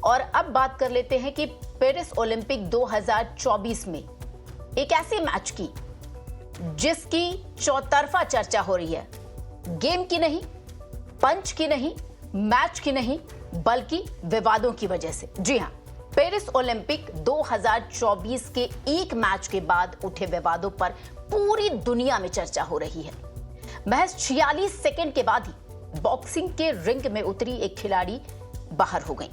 और अब बात कर लेते हैं कि पेरिस ओलंपिक 2024 में एक ऐसे मैच की जिसकी चौतरफा चर्चा हो रही है, गेम की नहीं, पंच की नहीं, मैच की नहीं, बल्कि विवादों की वजह से। जी हां, पेरिस ओलंपिक 2024 के एक मैच के बाद उठे विवादों पर पूरी दुनिया में चर्चा हो रही है। महज 46 सेकंड के बाद ही बॉक्सिंग के रिंग में उतरी एक खिलाड़ी बाहर हो गई।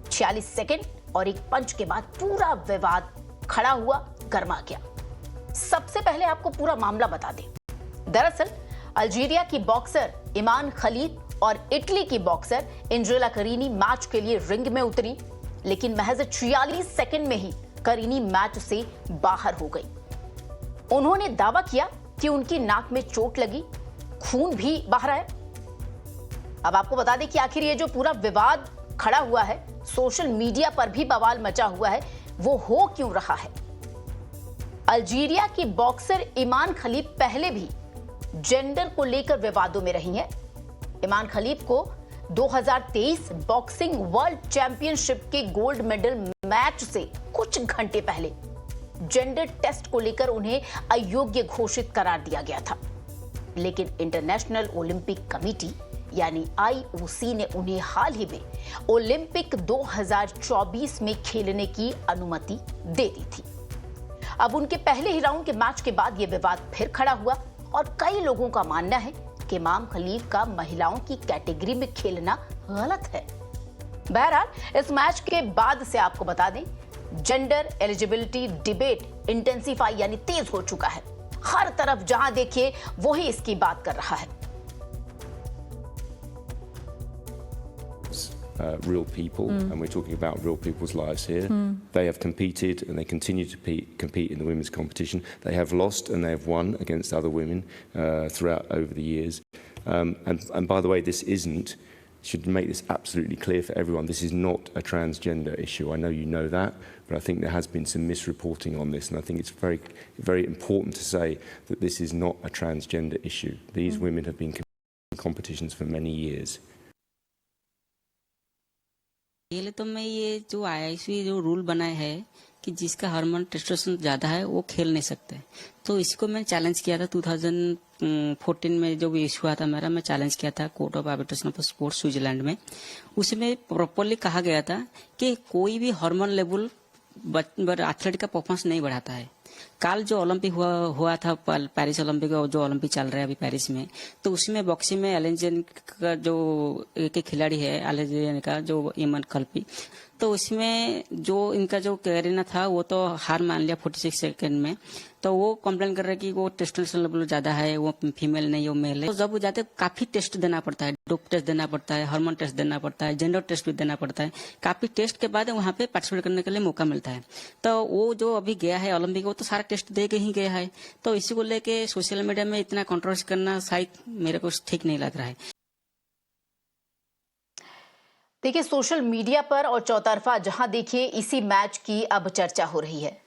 46 सेकंड और एक पंच के बाद पूरा विवाद खड़ा हुआ, गर्मा गया। सबसे पहले आपको पूरा मामला बता दें। दरअसल अल्जीरिया की बॉक्सर ईमान खलीद और इटली की बॉक्सर एंजेला करीनी मैच के लिए रिंग में उतरी, लेकिन महज 46 सेकंड में ही करीनी मैच से बाहर हो गई। उन्होंने दावा किया कि उनकी नाक में चोट लगी, खून भी बह रहा है। अब आपको बता दें कि आखिर ये जो पूरा विवाद खड़ा हुआ है, सोशल मीडिया पर भी बवाल मचा हुआ है, वो हो क्यों रहा है। अल्जीरिया की बॉक्सर ईमान खलीद पहले भी जेंडर को लेकर विवादों में रही हैं। ईमान खलीद को 2023 बॉक्सिंग वर्ल्ड चैंपियनशिप के गोल्ड मेडल मैच से कुछ घंटे पहले जेंडर टेस्ट को लेकर उन्हें अयोग्य घोषित करार दिया गया था, लेकिन इंटरनेशनल ओलंपिक कमेटी यानी आईओसी ने उन्हें हाल ही में ओलंपिक 2024 में खेलने की अनुमति दे दी थी। अब उनके पहले ही राउंड के मैच के बाद यह विवाद फिर खड़ा हुआ और कई लोगों का मानना है कि इमाम खलीद का महिलाओं की कैटेगरी में खेलना गलत है। बहरहाल इस मैच के बाद से आपको बता दें, जेंडर एलिजिबिलिटी डिबेट इंटेंसिफाई यानी तेज हो चुका है। हर तरफ जहां देखिए वही इसकी बात कर रहा है। Real people, and we're talking about real people's lives here. They have competed and they continue to compete in the women's competition. They have lost and they have won against other women throughout over the years. And by the way, this isn't, should make this absolutely clear for everyone, this is not a transgender issue. I know you know that, but I think there has been some misreporting on this, and I think it's very, very important to say that this is not a transgender issue. These women have been competing in competitions for many years. पहले तो मैं ये जो IIC जो rule बनाया है कि जिसका हार्मोन टेस्टोस्टेरोन ज्यादा है वो खेल नहीं सकते, तो इसको मैं चैलेंज किया था 2014 में जो इशू हुआ था मेरा, मैं चैलेंज किया था court of arbitration of sports Switzerland में। उसमें प्रॉपरली कहा गया था कि कोई भी हार्मोन लेवल एथलीट का परफॉर्मेंस नहीं बढ़ाता है। कल जो ओलंपिक हुआ था पेरिस ओलंपिक, जो ओलंपिक चल रहा है अभी पेरिस में, तो उसमें बॉक्सिंग में एलेंजन का जो एक खिलाड़ी है एलेंजन का जो ईमान खलीद, तो उसमें जो इनका जो कैरिना था वो तो हार मान लिया 46 सेकंड में। तो वो कंप्लेन कर रहा है कि वो टेस्टोस्टेरोन लेवल ज्यादा है, वो फीमेल नहीं वो मेल है। तो जब वो जाते काफी टेस्ट देना पड़ता है, डोप टेस्ट देना पड़ता है, हार्मोन टेस्ट देना पड़ता है, जेंडर टेस्ट भी देना पड़ता है। काफी टेस्ट के बाद वहाँ पे पार्टिसिपेट करने के लिए मौका मिलता है। तो वो जो अभी गया है ओलंपिक, वो तो सारा टेस्ट दे के ही गया है। तो इसी को लेके सोशल मीडिया में इतना कंट्रोवर्सी करना शायद मेरे को ठीक नहीं लग रहा है। देखिए, सोशल मीडिया पर और चौतरफा जहां देखिए इसी मैच की अब चर्चा हो रही है,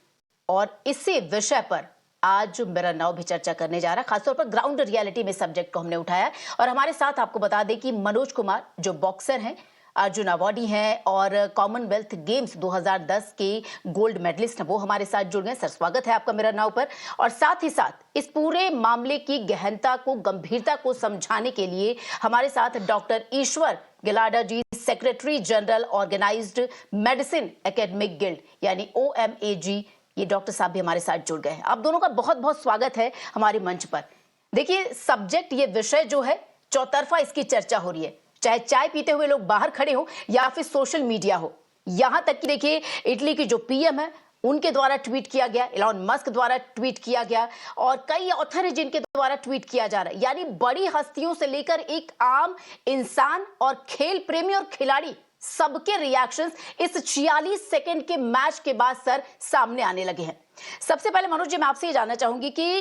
और इसी विषय पर आज मेरा नाव भी चर्चा करने जा रहा है। खासतौर पर ग्राउंड रियलिटी में सब्जेक्ट को हमने उठाया, और हमारे साथ आपको बता दें कि मनोज कुमार जो बॉक्सर हैं, अर्जुन अवार्डी हैं और कॉमनवेल्थ गेम्स 2010 के गोल्ड मेडलिस्ट हैं, वो हमारे साथ जुड़ गए। सर, स्वागत है आपका मेरा नाव पर। और साथ ही साथ इस पूरे मामले की गहनता को, गंभीरता को समझाने के लिए हमारे साथ doctor Ishwar Gilada ji, secretary general organised medicine academic guild यानी OMAG, ये डॉक्टर साहब भी हमारे साथ जुड़ गए हैं। आप दोनों का बहुत बहुत स्वागत है हमारे मंच पर। देखिए, सब्जेक्ट, ये विषय जो है, चौतरफा इसकी चर्चा हो रही है, चाहे चाय पीते हुए लोग बाहर खड़े हो या फिर सोशल मीडिया हो। यहां तक कि देखिए, इटली की जो पीएम है उनके द्वारा ट्वीट किया गया, एलॉन मस्क द्वारा ट्वीट किया गया, और कई ऑथर हैं जिनके द्वारा ट्वीट किया जा रहा है। यानी बड़ी हस्तियों से लेकर एक आम इंसान और खेल प्रेमी और खिलाड़ी, सबके रिएक्शंस इस 46 सेकंड के मैच के बाद सर सामने आने लगे हैं। सबसे पहले मनोज जी, मैं आपसे ये जानना चाहूंगी कि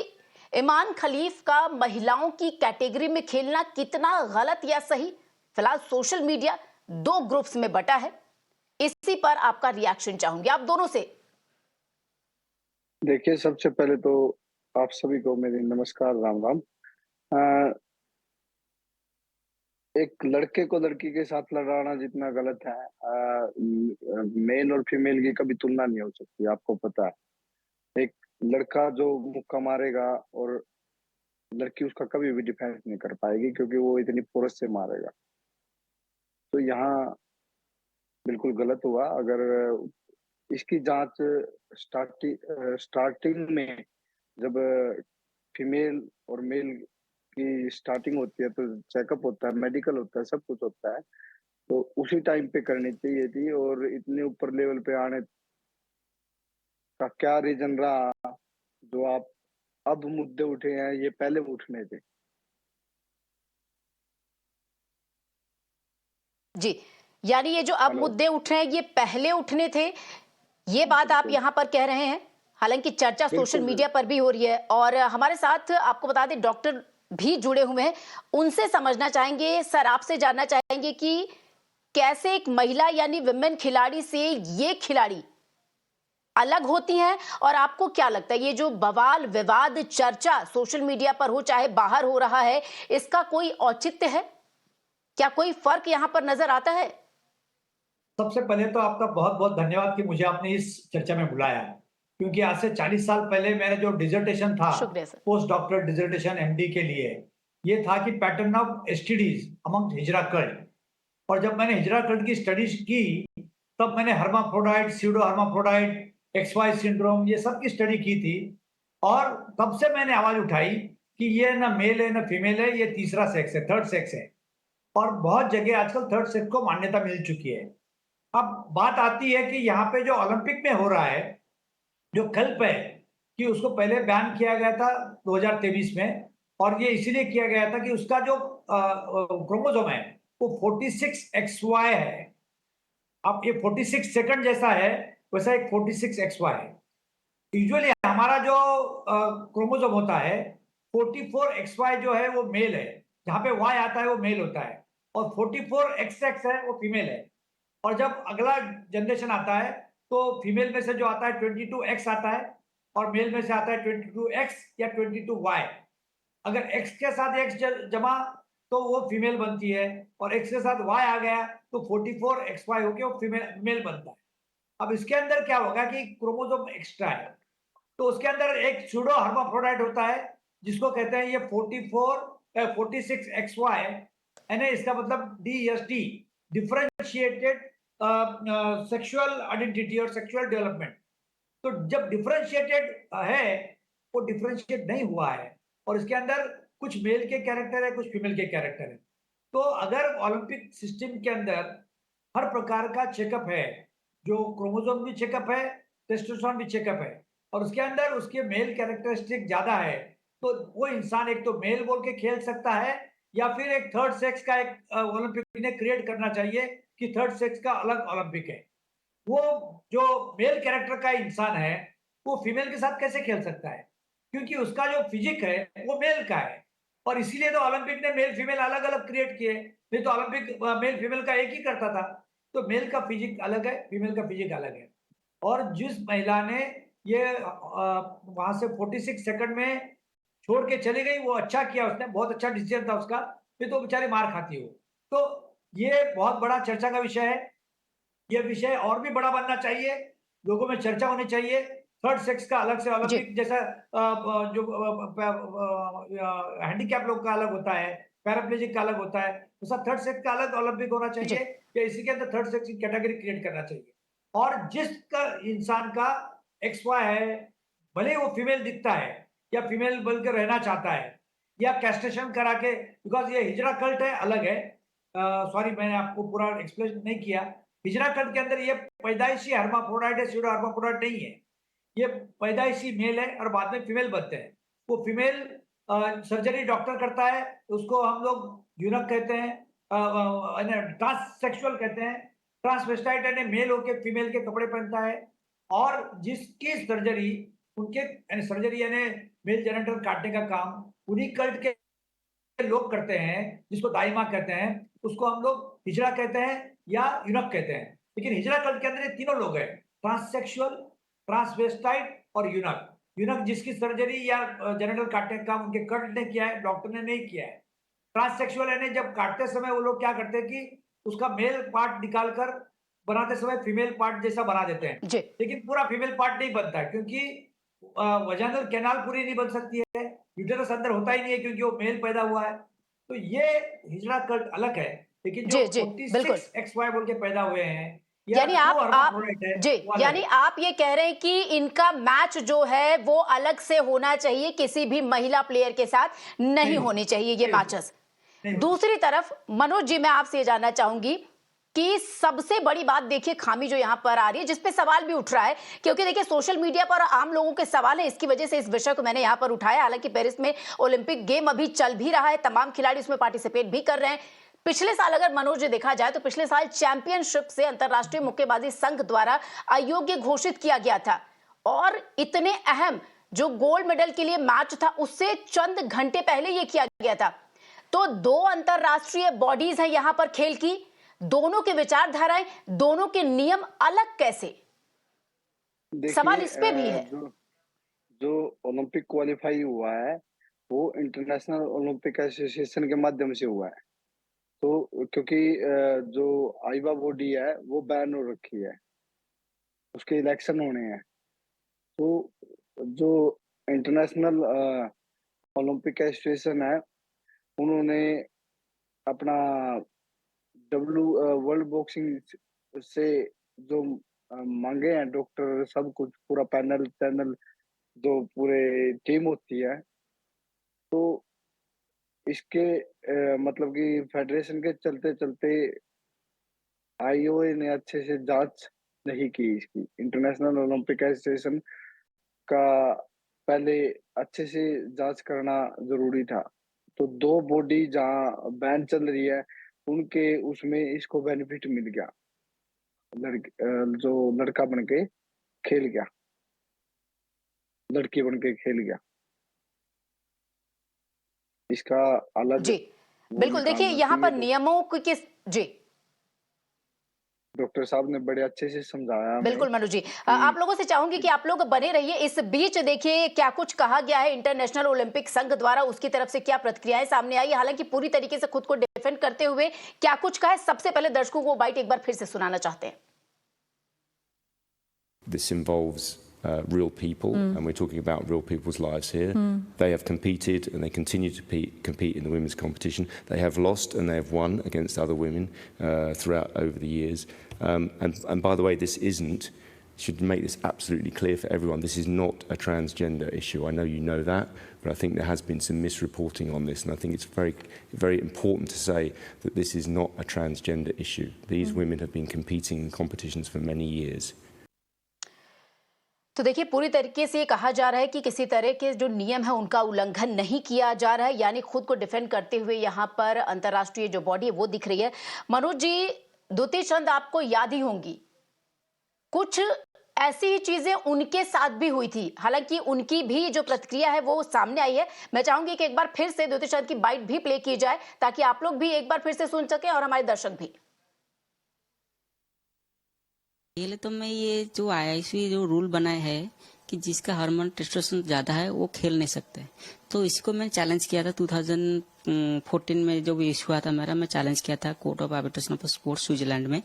ईमान खलीद का महिलाओं की कैटेगरी में खेलना कितना गलत या सही। फिलहाल सोशल मीडिया दो ग्रुप्स में बटा है, इसी पर आपका रिएक्शन चाहूंगी आप दोनों से। देखिए, सबसे पहले तो आप सभी को मेरी नमस्कार, राम राम। एक लड़के को लड़की के साथ लड़ाना जितना गलत है, मेल और फीमेल की कभी तुलना नहीं हो सकती, आपको पता है। एक लड़का जो मुक्का मारेगा और लड़की उसका कभी भी डिफेंस नहीं कर पाएगी, क्योंकि वो इतनी फोर्स से मारेगा। तो यहाँ बिल्कुल गलत हुआ। अगर इसकी जांच स्टार्टिंग में, जब फीमेल और मेल की स्टार्टिंग होती है, तो चेकअप होता है, मेडिकल होता है, सब कुछ होता है, तो उसी टाइम पे करनी चाहिए थी। और इतने ऊपर लेवल पे आने का क्या रीजन रहा जो आप अब मुद्दे उठे हैं, ये पहले उठने थे। जी, यानी ये जो अब हेलो। मुद्दे उठ रहे हैं ये पहले उठने थे, ये बात आप बिल्कुल यहाँ पर कह रहे हैं। हालांकि चर्चा सोशल बिल्कुल। मीडिया पर भी हो रही है और हमारे साथ आपको बता दें डॉक्टर भी जुड़े हुए हैं, उनसे समझना चाहेंगे। सर, आपसे जानना चाहेंगे कि कैसे एक महिला यानी विमेन खिलाड़ी से ये खिलाड़ी अलग होती हैं, और आपको क्या लगता है ये जो बवाल विवाद चर्चा सोशल मीडिया पर हो चाहे बाहर हो रहा है, इसका कोई औचित्य है? क्या कोई फर्क यहाँ पर नजर आता है? सबसे पहले तो आपका बहुत-बहुत धन्यवाद कि मुझे आपने इस चर्चा में बुलाया है। क्योंकि आज से 40 साल पहले मेरा जो डिसर्टेशन था, शुक्रिया sir. Post doctorate dissertation MD के लिए, ये था कि pattern of STDs among hijra cult. और जब मैंने हिजरा कल्ट की स्टडीज की, तब मैंने hermaphrodite, pseudo hermaphrodite, x-Y syndrome, ये सब की स्टडी की थी। और तब से मैंने आवाज उठाई कि ये ना मेल है, ना फीमेल है, ये तीसरा सेक्स है, थर्ड सेक्स है। और बहुत जगह आजकल थर्ड सेक्स को मान्यता मिल चुकी है। अब बात आती है कि यहाँ पे जो ओलंपिक में हो रहा है, जो कल्प है, कि उसको पहले बैन किया गया था 2023 में, और ये इसीलिए किया गया था कि उसका जो क्रोमोसोम है वो 46XY है। अब ये 46 सेकंड जैसा है, वैसा एक 46XY है। यूजुअली हमारा जो क्रोमोसोम होता है 44XY जो है वो मेल है, जहां पे Y आता है वो मेल होता है, और 44XX है वो फीमेल है। और जब अगला जनरेशन आता है तो फीमेल में से जो आता है 22X आता है, और मेल में से आता है 22X या 22Y। अगर X के साथ X जमा तो वो फीमेल बनती है, और X के साथ Y आ गया तो 44XY होके वो फीमेल मेल बनता है। अब इसके अंदर क्या होगा कि क्रोमोसोम एक्स्ट्रा है, तो उसके अंदर एक सूडो हर्माफ्रोडाइट होता है, जिसको कहते हैं ये 46XY, यानी इसका मतलब DSD, डिफरेंशिएटेड सेक्सुअल आइडेंटिटी और सेक्सुअल डेवलपमेंट। तो जब डिफरेंशिएटेड है, वो डिफरेंशिएट नहीं हुआ है, और इसके अंदर कुछ मेल के कैरेक्टर है, कुछ फीमेल के कैरेक्टर है। तो अगर ओलंपिक सिस्टम के अंदर हर प्रकार का चेकअप है, जो क्रोमोसोम भी चेकअप है, टेस्टोस्टेरोन भी चेकअप है, और उसके अंदर उसके मेल कैरेक्टरिस्टिक ज्यादा है, तो वो इंसान एक तो मेल बोल के खेल सकता है, या फिर एक थर्ड सेक्स का एक ओलंपिक ने क्रिएट करना चाहिए कि थर्ड सेक्स का अलग ओलंपिक है। वो जो मेल कैरेक्टर का इंसान है, वो फीमेल के साथ कैसे खेल सकता है? क्योंकि उसका जो फिजिक है वो मेल का है, और इसीलिए तो ओलंपिक ने मेल फीमेल अलग अलग क्रिएट किए। नहीं तो ओलंपिक मेल फीमेल का एक ही करता था। तो मेल का फिजिक अलग है, फीमेल का फिजिक अलग है। और जिस महिला ने ये वहां से 46 सेकंड में छोड़ के चली गई, वो अच्छा किया, उसने बहुत अच्छा डिसीजन था उसका, नहीं तो बेचारी मार खाती हो। तो ये बहुत बड़ा चर्चा का विषय है। ये विषय और भी बड़ा बनना चाहिए, लोगों में चर्चा होनी चाहिए। थर्ड सेक्स का अलग से जी। ओलंपिक जैसा जो हैंडीकैप लोग का अलग होता है, पैराप्लेजिक का अलग होता है, वैसा थर्ड सेक्स का अलग ओलंपिक होना जी। चाहिए, या इसी के अंदर थर्ड सेक्स की कैटेगरी क्रिएट करना चाहिए। और जिसका इंसान का XY है, भले ही वो फीमेल दिखता है या फीमेल बनकर रहना चाहता है, या कैस्ट्रेशन करा के, बिकॉज ये हिजरा कल्ट है, अलग है। सॉरी, मैंने आपको पूरा एक्सप्लेन नहीं किया। हिजरा कल्ट के अंदर ये पैदाइशी हर्माफ्रोडाइट है, स्यूडो हर्माफ्रोडाइट नहीं है। ये पैदाइशी मेल है और बाद में फीमेल बनते हैं। वो फीमेल सर्जरी डॉक्टर करता है, उसको हम लोग यूनक कहते हैं, ट्रांससेक्सुअल कहते हैं। ट्रांसवेस्टाइट यानी मेल होके फीमेल के कपड़े पहनता है, और जिसकी सर्जरी उनके यानी सर्जरी यानी मेल जेनिटल काटने का काम उन्हीं कल्ट के लोग करते हैं, जिसको दाई माँ कहते हैं, उसको हम लोग हिजड़ा कहते हैं या यूनक कहते हैं। लेकिन हिजड़ा कल्ट के अंदर ये तीनों लोग हैं, ट्रांससेक्सुअल, ट्रांसवेस्टाइट और यूनक। यूनक जिसकी सर्जरी या जेनिटल काटने का काम उनके कल्ट ने किया है, डॉक्टर ने नहीं किया है। ट्रांससेक्सुअल यानी जब काटते समय वो लोग क्या करते हैं कि उसका मेल पार्ट निकालकर बनाते समय फीमेल पार्ट जैसा बना देते हैं, जी लेकिन पूरा फीमेल पार्ट नहीं बनता है क्योंकि वजाइनल कैनाल पूरी नहीं बन सकती है, यूटेरस अंदर होता ही नहीं है क्योंकि वो मेल पैदा हुआ है। तो ये हिजड़ा कल्ट अलग है, लेकिन जो जी जी बिल्कुल। 46XY बोल के पैदा हुए हैं या यानी ट्रू आप हर्माफ्रोडाइट है जी वो अलग यानी है। आप ये कह रहे हैं कि इनका मैच जो है वो अलग से होना चाहिए, किसी भी महिला प्लेयर के साथ नहीं नहीं, होनी चाहिए ये नहीं हो मैचेस। नहीं हो दूसरी तरफ मनोज जी, मैं आपसे ये जानना चाहूंगी कि सबसे बड़ी बात देखिए खामी जो यहां पर आ रही है, जिसपे सवाल भी उठ रहा है, क्योंकि देखिए सोशल मीडिया पर आम लोगों के सवाल है, इसकी वजह से इस विषय को मैंने यहां पर उठाया। हालांकि पेरिस में ओलंपिक गेम अभी चल भी रहा है, तमाम खिलाड़ी उसमें पार्टिसिपेट भी कर रहे हैं। पिछले साल अगर मनोज जी देखा जाए तो पिछले साल चैंपियनशिप से अंतरराष्ट्रीय मुक्केबाजी संघ द्वारा अयोग्य घोषित किया गया था, और इतने अहम जो गोल्ड मेडल के लिए मैच था उससे चंद घंटे पहले यह किया गया था। तो दो अंतरराष्ट्रीय बॉडीज हैं यहां पर खेल की, दोनों के विचारधाराएं, दोनों के नियम अलग कैसे? सवाल देखिए इस पे भी है। जो जो ओलंपिक क्वालिफाई हुआ है वो इंटरनेशनल ओलंपिक एसोसिएशन के माध्यम से हुआ है। तो क्योंकि जो आईबा बॉडी है वो बैन हो रखी है, उसके इलेक्शन होने हैं। तो जो इंटरनेशनल ओलंपिक एसोसिएशन है उन्होंने अपना वर्ल्ड बॉक्सिंग से जो मांगे हैं डॉक्टर सब कुछ पूरा पैनल जो पूरे टीम होती है, तो इसके मतलब कि फेडरेशन के चलते चलते आईओए ने अच्छे से जांच नहीं की इसकी। इंटरनेशनल ओलंपिक एसोसिएशन का पहले अच्छे से जांच करना जरूरी था। तो दो बॉडी जहां बैन चल रही है उनके उसमें इसको बेनिफिट मिल गया, जो लड़का बन के खेल गया, लड़की बन के खेल गया, इसका अलग जी वो बिल्कुल। देखिए निकालना यहां चाहिए। पर नियमों की किस जी डॉक्टर साहब ने बड़े अच्छे से समझाया हमें बिल्कुल मनु जी, कि आप लोगों से चाहूंगी कि आप लोग बने रहिए। इस बीच देखिए क्या कुछ कहा गया है इंटरनेशनल ओलंपिक संघ द्वारा, उसकी तरफ से क्या प्रतिक्रियाएं सामने आई, हालांकि पूरी तरीके से खुद को डिफेंड करते हुए क्या कुछ कहा है। सबसे पहले दर्शकों को बाइट एक बार फिर से सुनाना चाहते हैं। This involves real people, and we're talking about real people's lives here. They have competed and they continue to compete in the women's competition. They have lost and they have won against other women throughout over the years. And by the way, this isn't, should make this absolutely clear for everyone, this is not a transgender issue. I know you know that, but I think there has been some misreporting on this, and I think it's very, very important to say that this is not a transgender issue. These women have been competing in competitions for many years. तो देखिए पूरी तरीके से ये कहा जा रहा है कि किसी तरह के जो नियम है उनका उल्लंघन नहीं किया जा रहा है, यानी खुद को डिफेंड करते हुए यहाँ पर अंतर्राष्ट्रीय जो बॉडी है वो दिख रही है। मनोज जी, द्युति चंद आपको याद ही होंगी, कुछ ऐसी ही चीजें उनके साथ भी हुई थी, हालांकि उनकी भी जो प्रतिक्रिया है वो सामने आई है। मैं चाहूंगी कि एक बार फिर से द्युति चंद की बाइट भी प्ले की जाए ताकि आप लोग भी एक बार फिर से सुन सकें और हमारे दर्शक भी। पहले तो मैं ये जो आईआईसी जो रूल बनाए है कि जिसका हार्मोन टेस्टोस्टेरोन ज्यादा है वो खेल नहीं सकते, तो इसको मैं चैलेंज किया था 2014 में जो भी इशू हुआ था मेरा, मैं चैलेंज किया था court of arbitration of sports Switzerland में।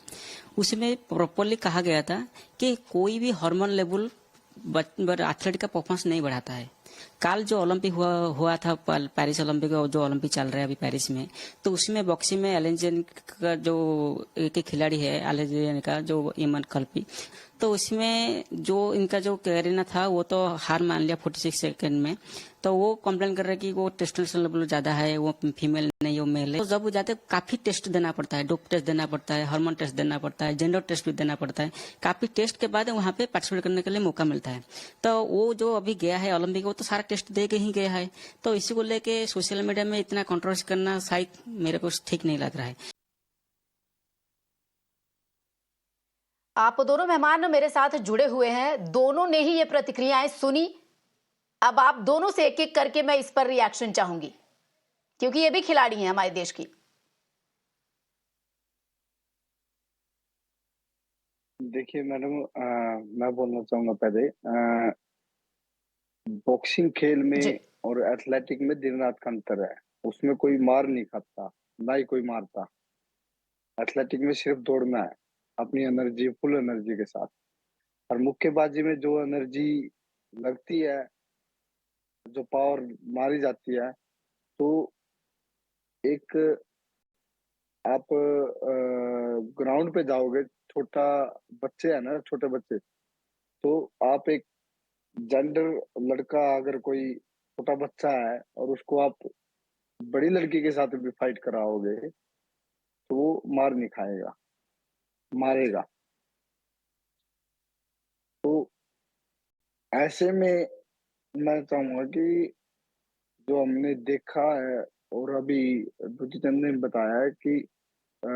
उसमें प्रॉपरली कहा गया था कि कोई भी हार्मोन लेवल एथलीट का परफॉर्मेंस नहीं बढ़ाता है। कल जो ओलंपिक हुआ था पेरिस ओलंपिक, जो ओलंपिक चल रहा है अभी पेरिस में, तो उसमें बॉक्सिंग में एलेंजन का जो एक खिलाड़ी है एलेंजन का जो ईमन कल्पी, तो उसमें जो इनका जो कैरिना था वो तो हार मान लिया 46 सेकंड में। तो वो कंप्लेन कर रहे हैं कि वो टेस्टोस्टेरोन लेवल ज्यादा है, वो फीमेल नहीं वो मेल है। तो जब वो जाते काफी टेस्ट देना पड़ता है, डोप टेस्ट देना पड़ता है, हार्मोन टेस्ट देना पड़ता है, जेंडर टेस्ट भी देना पड़ता है। काफी टेस्ट के बाद वहाँ पे पार्टिसिपेट करने के लिए मौका मिलता है। तो वो जो अभी गया है ओलंपिक, वो तो सारा टेस्ट दे के ही गया है। तो इसी को लेके सोशल मीडिया में इतना कंट्रोवर्सी करना शायद मेरे को ठीक नहीं लग रहा है। आप दोनों मेहमान मेरे साथ जुड़े हुए हैं, दोनों ने ही ये प्रतिक्रियाएं सुनी। अब आप दोनों से एक एक करके मैं इस पर रिएक्शन चाहूंगी, क्योंकि ये भी खिलाड़ी हैं हमारे देश की। देखिए मैडम, मैं बोलना चाहूंगा पहले, बॉक्सिंग खेल जी में और एथलेटिक में दिन रात का अंतर है। उसमें कोई मार नहीं खाता, ना ही कोई मारता। एथलेटिक में सिर्फ दौड़ना है, अपनी एनर्जी, फुल एनर्जी के साथ। और मुक्केबाजी में जो एनर्जी लगती है, जो पावर मारी जाती है, तो एक आप ग्राउंड पे जाओगे, छोटा बच्चे है ना, छोटे बच्चे, तो आप एक जेंडर लड़का, अगर कोई छोटा बच्चा है और उसको आप बड़ी लड़की के साथ भी फाइट कराओगे, तो वो मार नहीं खाएगा, मारेगा। तो ऐसे में मैं चाहूंगा कि जो हमने देखा है, और अभी दूती चंद ने बताया है कि अ,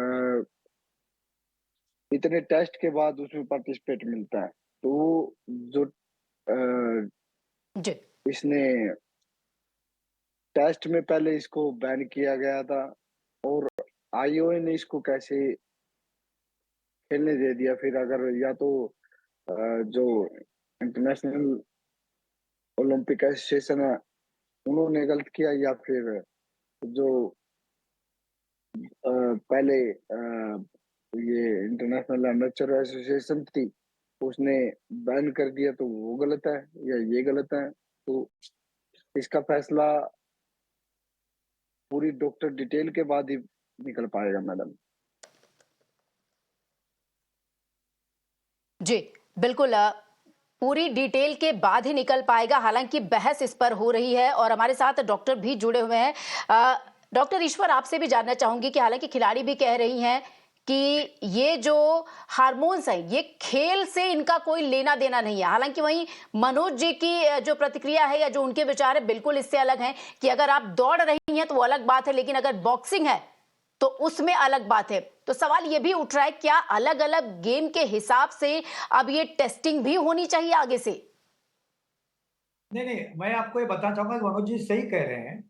इतने टेस्ट के बाद उसमें पार्टिसिपेट मिलता है, तो जो अ, जी इसने टेस्ट में पहले इसको बैन किया गया था, और आईओए ने इसको कैसे खेलने दे दिया। फिर अगर या तो जो इंटरनेशनल ओलंपिक एसोसिएशन है, उन्होंने गलत किया, या फिर जो पहले ये इंटरनेशनल एमेचर एसोसिएशन थी, उसने बैन कर दिया, तो वो गलत है या ये गलत है। तो इसका फैसला पूरी डॉक्टर डिटेल के बाद ही निकल पाएगा मैडम। जी बिल्कुल, पूरी डिटेल के बाद ही निकल पाएगा। हालांकि बहस इस पर हो रही है और हमारे साथ डॉक्टर भी जुड़े हुए हैं। डॉक्टर ईश्वर, आपसे भी जानना चाहूंगी कि हालांकि खिलाड़ी भी कह रही हैं कि ये जो हार्मोन्स हैं, ये खेल से इनका कोई लेना देना नहीं है। हालांकि वहीं मनोज जी की जो प्रतिक्रिया है या जो उनके विचार है, बिल्कुल इससे अलग हैं कि अगर आप दौड़ रही हैं तो वो अलग बात है, लेकिन अगर बॉक्सिंग है तो उसमें अलग बात है। तो सवाल ये भी उठ रहा है, क्या अलग अलग गेम के हिसाब से अब ये टेस्टिंग भी होनी चाहिए आगे से? नहीं नहीं, मैं आपको ये बताना चाहूंगा कि मनोज जी सही कह रहे हैं,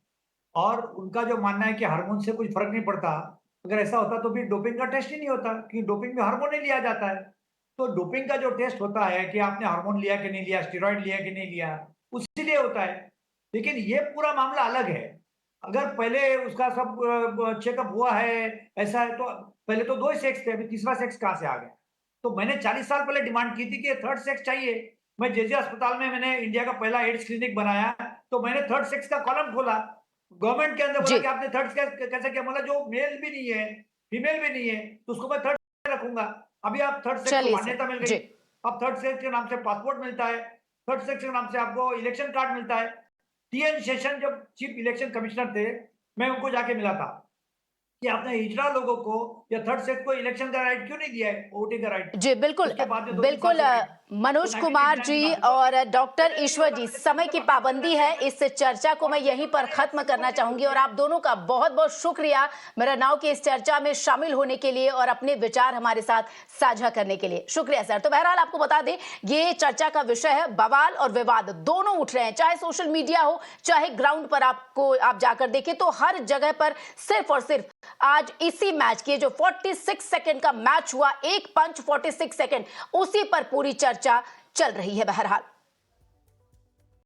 और उनका जो मानना है कि हार्मोन से कुछ फर्क नहीं पड़ता। अगर ऐसा होता तो फिर डोपिंग का टेस्ट ही नहीं होता, कि डोपिंग में हार्मोन नहीं लिया जाता है। तो डोपिंग का जो टेस्ट होता है कि आपने हार्मोन लिया कि नहीं लिया, स्टेरॉइड लिया कि नहीं लिया, उसी लिए होता है। लेकिन ये पूरा मामला अलग है। अगर पहले उसका सब चेकअप हुआ है, ऐसा है, तो पहले तो 2 ही सेक्स थे, अभी तीसरा सेक्स कहां से आ गया? तो मैंने 40 साल पहले डिमांड की थी कि थर्ड सेक्स चाहिए। मैं जेजे अस्पताल में मैंने इंडिया का पहला एड्स क्लिनिक बनाया, तो मैंने थर्ड सेक्स का कॉलम खोला। गवर्नमेंट के अंदर बोला जी कि आपने थर्ड सेक्स कैसे किया? बोला जो मेल भी नहीं है, फीमेल भी नहीं है, तो उसको मैं थर्ड रखूंगा। अभी आप थर्ड सेक्स को चलिए सर। मान्यता मिल गई। जी अब थर्ड सेक्स के नाम से पासपोर्ट मिलता है, थर्ड सेक्स के नाम से आपको इलेक्शन कार्ड मिलता है। टीएन शेषन जब चीफ इलेक्शन कमिश्नर थे, मैं उनको जाके मिला था कि आपने हिजड़ा लोगों को या थर्ड सेक्स को इलेक्शन का राइट क्यों नहीं दिया है, वोटिंग का राइट। जी बिल्कुल उसके बाद में 2-3 साल बिल्कुल, से वेट। तो मनोज कुमार 1989 की जी बात है। तो और डॉक्टर पहले नहीं ईश्वर होता, जी, पहले समय की पाबंदी है, इस चर्चा को मैं यहीं पर खत्म करना चाहूंगी और आप दोनों का बहुत बहुत शुक्रिया मेरा नाव की इस चर्चा में शामिल होने के लिए और अपने विचार हमारे साथ साझा करने के लिए। शुक्रिया सर। तो बहरहाल आपको बता दें, ये चर्चा का विषय है, बवाल और विवाद दोनों उठ रहे हैं, चाहे सोशल मीडिया हो चाहे ग्राउंड पर आप जाकर देखें तो हर जगह पर सिर्फ और सिर्फ आज इसी मैच के जो 46 सेकंड का मैच हुआ, एक पंच 46 सेकंड, उसी पर पूरी चर्चा चल रही है। बहरहाल